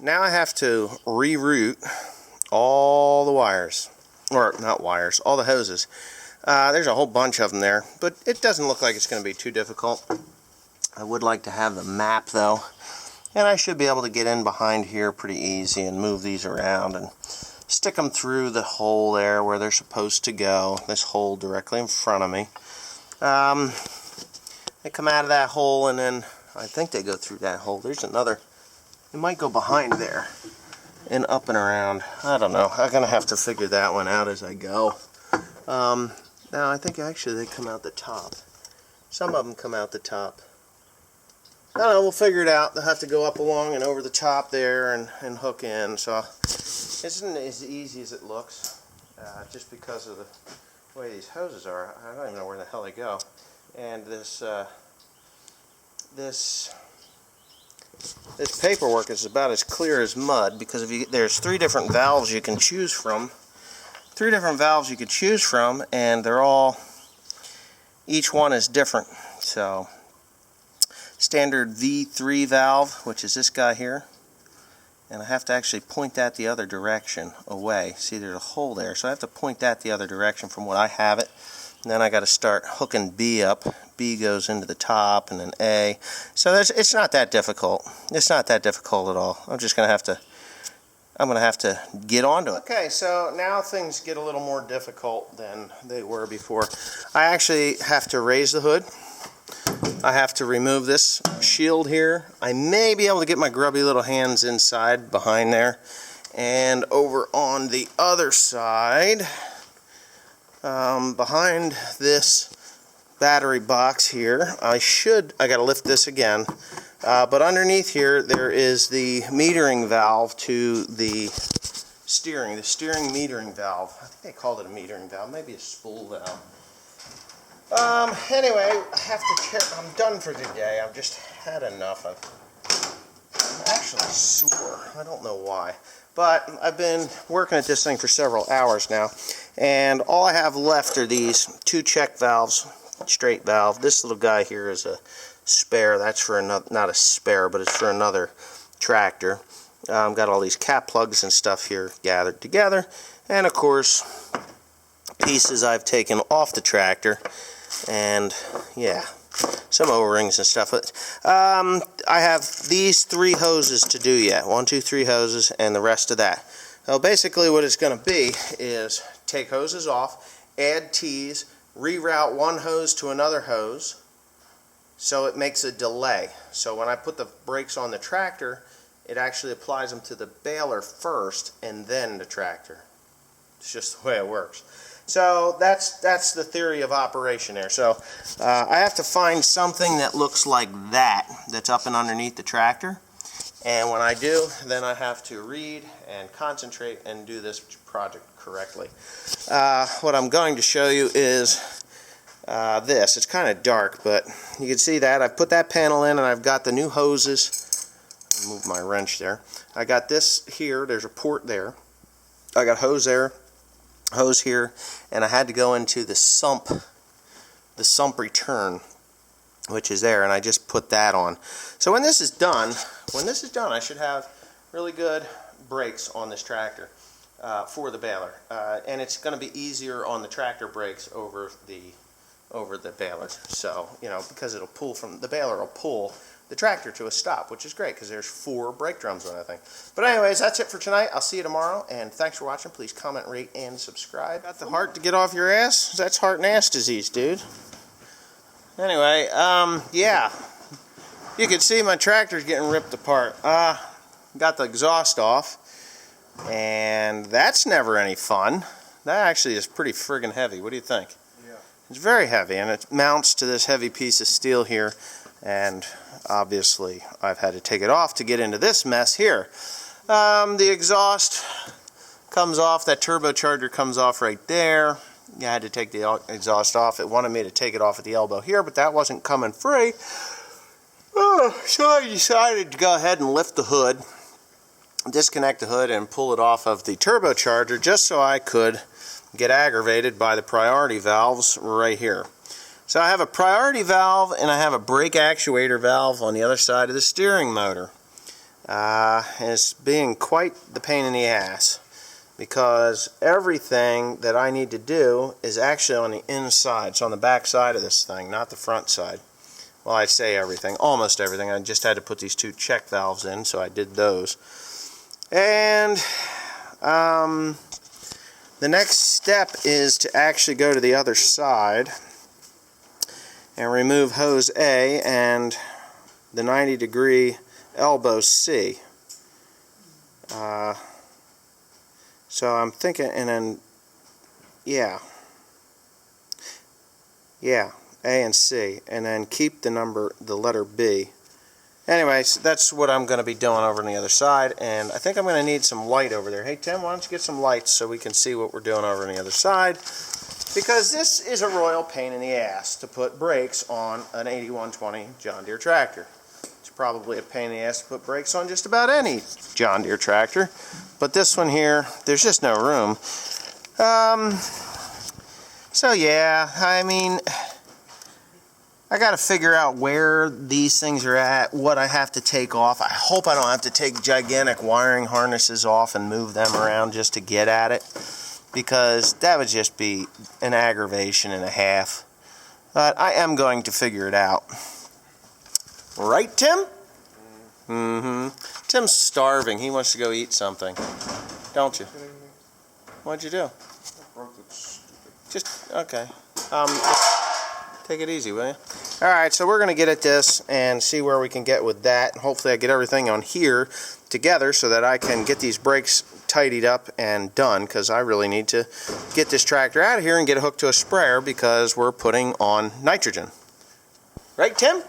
now I have to reroute all the wires, or not wires, all the hoses. There's a whole bunch of them there, but it doesn't look like it's going to be too difficult. I would like to have the map though, and I should be able to get in behind here pretty easy and move these around and stick them through the hole there where they're supposed to go, this hole directly in front of me. They come out of that hole, and then I think they go through that hole. There's another, it might go behind there and up and around. I don't know. I'm going to have to figure that one out as I go. Now I think actually they come out the top. Some of them come out the top. I don't know, we'll figure it out. They'll have to go up along and over the top there and hook in. So it isn't as easy as it looks, just because of the way these hoses are. I don't even know where the hell they go. And this paperwork is about as clear as mud, because there's 3 different valves you can choose from. 3 different valves you could choose from, and they're all, each one is different. So standard V3 valve, which is this guy here, and I have to actually point that the other direction away. See, there's a hole there, so I have to point that the other direction from what I have it. And then I got to start hooking B up. B goes into the top, and then A. So it's not that difficult. It's not that difficult at all. I'm just going to have to, get onto it. Okay, so now things get a little more difficult than they were before. I actually have to raise the hood. I have to remove this shield here. I may be able to get my grubby little hands inside behind there. And over on the other side, behind this battery box here, I got to lift this again, but underneath here there is the metering valve to the steering metering valve. I think they called it a metering valve, maybe a spool valve. Anyway, I have to I'm done for today. I've just had enough. I'm actually sore. I don't know why. But I've been working at this thing for several hours now, and all I have left are these 2 check valves, straight valve. This little guy here is a spare. That's for another, not a spare, but it's for another tractor. Got all these cap plugs and stuff here gathered together, and of course pieces I've taken off the tractor, and yeah, some O-rings and stuff. I have these 3 hoses to do yet. 1, 2, 3 hoses, and the rest of that. Now basically what it's going to be is take hoses off, add T's, reroute one hose to another hose, so it makes a delay. So when I put the brakes on the tractor, it actually applies them to the baler first and then the tractor. It's just the way it works. So that's the theory of operation there. So I have to find something that looks like that's up and underneath the tractor, and when I do, then I have to read and concentrate and do this project correctly. What I'm going to show you is this. It's kind of dark, but you can see that I've put that panel in, and I've got the new hoses. Move my wrench there. I got this here. There's a port there. I got hose there, hose here, and I had to go into the sump return, which is there, and I just put that on. So when this is done, I should have really good brakes on this tractor for the baler, and it's going to be easier on the tractor brakes over the baler. So, you know, because it'll pull from the baler, will pull the tractor to a stop, which is great because there's 4 brake drums on that thing. But anyways, that's it for tonight. I'll see you tomorrow, and thanks for watching. Please comment, rate, and subscribe. Got the heart to get off your ass? That's heart and ass disease, dude. Anyway, yeah, you can see my tractor's getting ripped apart. Got the exhaust off, and that's never any fun. That actually is pretty friggin' heavy. What do you think? Yeah. It's very heavy, and it mounts to this heavy piece of steel here, and obviously I've had to take it off to get into this mess here. The exhaust comes off, that turbocharger comes off right there. I had to take the exhaust off. It wanted me to take it off at the elbow here, but that wasn't coming free. So I decided to go ahead and lift the hood, disconnect the hood, and pull it off of the turbocharger just so I could get aggravated by the priority valves right here. So I have a priority valve and I have a brake actuator valve on the other side of the steering motor. is being quite the pain in the ass, because everything that I need to do is actually on the inside. It's on the back side of this thing, not the front side. Well, I say everything, almost everything. I just had to put these 2 check valves in, so I did those. And the next step is to actually go to the other side and remove hose A and the 90-degree elbow C. So I'm thinking, and then, yeah, A and C, and then keep the letter B. Anyways, that's what I'm going to be doing over on the other side, and I think I'm going to need some light over there. Hey Tim, why don't you get some lights so we can see what we're doing over on the other side, because this is a royal pain in the ass to put brakes on an 8120 John Deere tractor. It's probably a pain in the ass to put brakes on just about any John Deere tractor, but this one here, there's just no room. So yeah, I mean, I got to figure out where these things are at, what I have to take off. I hope I don't have to take gigantic wiring harnesses off and move them around just to get at it, because that would just be an aggravation and a half. But I am going to figure it out. Right, Tim? Mm-hmm. Tim's starving. He wants to go eat something. Don't you? What'd you do? Just, okay. Take it easy, will you? Alright, so we're going to get at this and see where we can get with that. Hopefully I get everything on here together so that I can get these brakes tidied up and done, because I really need to get this tractor out of here and get it hooked to a sprayer, because we're putting on nitrogen. Right, Tim?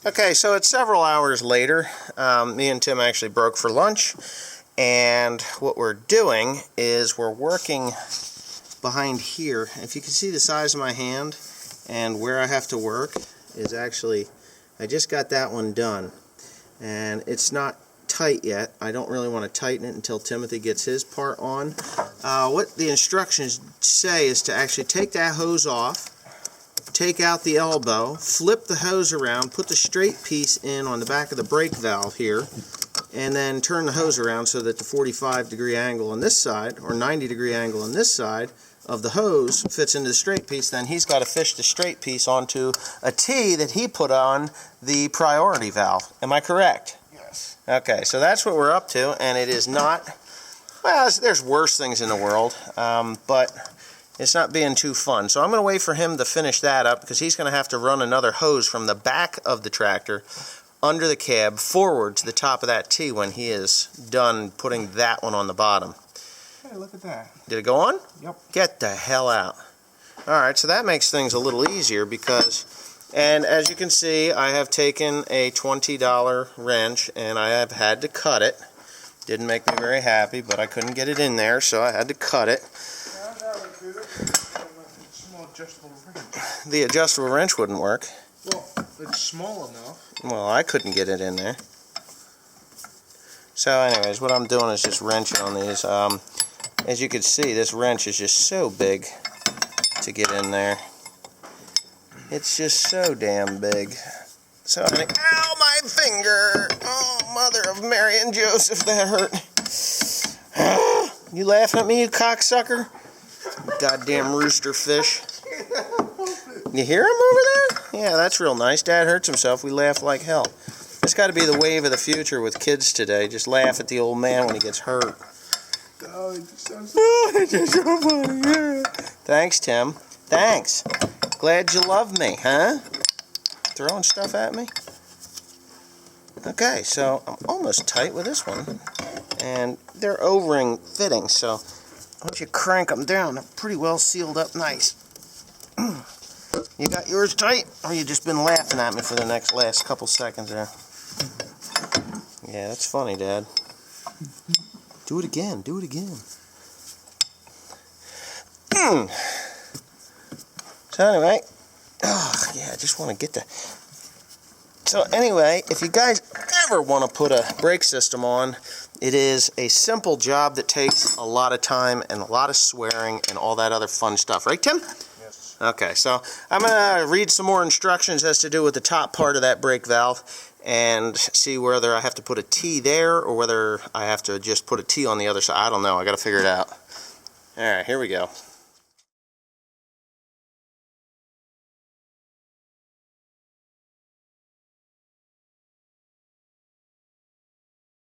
Okay, so it's several hours later. Me and Tim actually broke for lunch, and what we're doing is we're working behind here. If you can see the size of my hand and where I have to work is actually, I just got that one done, and it's not tight yet. I don't really want to tighten it until Timothy gets his part on. What the instructions say is to actually take that hose off, take out the elbow, flip the hose around, put the straight piece in on the back of the brake valve here, and then turn the hose around so that the 45-degree angle on this side, or 90-degree angle on this side of the hose fits into the straight piece. Then he's got to fish the straight piece onto a T that he put on the priority valve. Am I correct? Yes. Okay, so that's what we're up to, and it is not, well, there's worse things in the world, but it's not being too fun. So I'm going to wait for him to finish that up, because he's going to have to run another hose from the back of the tractor under the cab forward to the top of that T when he is done putting that one on the bottom. Hey, look at that. Did it go on? Yep. Get the hell out. Alright, so that makes things a little easier, because, and as you can see, I have taken a $20 wrench and I have had to cut it. Didn't make me very happy, but I couldn't get it in there, so I had to cut it. The adjustable wrench wouldn't work. Well, it's small enough. Well, I couldn't get it in there. So anyways, what I'm doing is just wrenching on these. As you can see, this wrench is just so big to get in there. It's just so damn big. So I'm like, ow, my finger! Oh, mother of Mary and Joseph, that hurt. You laughing at me, you cocksucker? Goddamn rooster fish. You hear him over there? Yeah, that's real nice. Dad hurts himself. We laugh like hell. It's got to be the wave of the future with kids today. Just laugh at the old man when he gets hurt. Oh, it just sounds It's just so funny. Yeah. Thanks, Tim. Thanks. Glad you love me, huh? Throwing stuff at me? Okay, so I'm almost tight with this one. And they're O-ring fittings, so once you crank them down, they're pretty well sealed up nice. You got yours tight, or you just been laughing at me for the last couple seconds there? Yeah, that's funny, Dad. Do it again. Do it again. So anyway, yeah, I just want to get the. So anyway, if you guys ever want to put a brake system on, it is a simple job that takes a lot of time and a lot of swearing and all that other fun stuff. Right, Tim? Yes. Okay, so I'm going to read some more instructions as to do with the top part of that brake valve, and see whether I have to put a T there or whether I have to just put a T on the other side. I don't know. I got to figure it out. All right, here we go.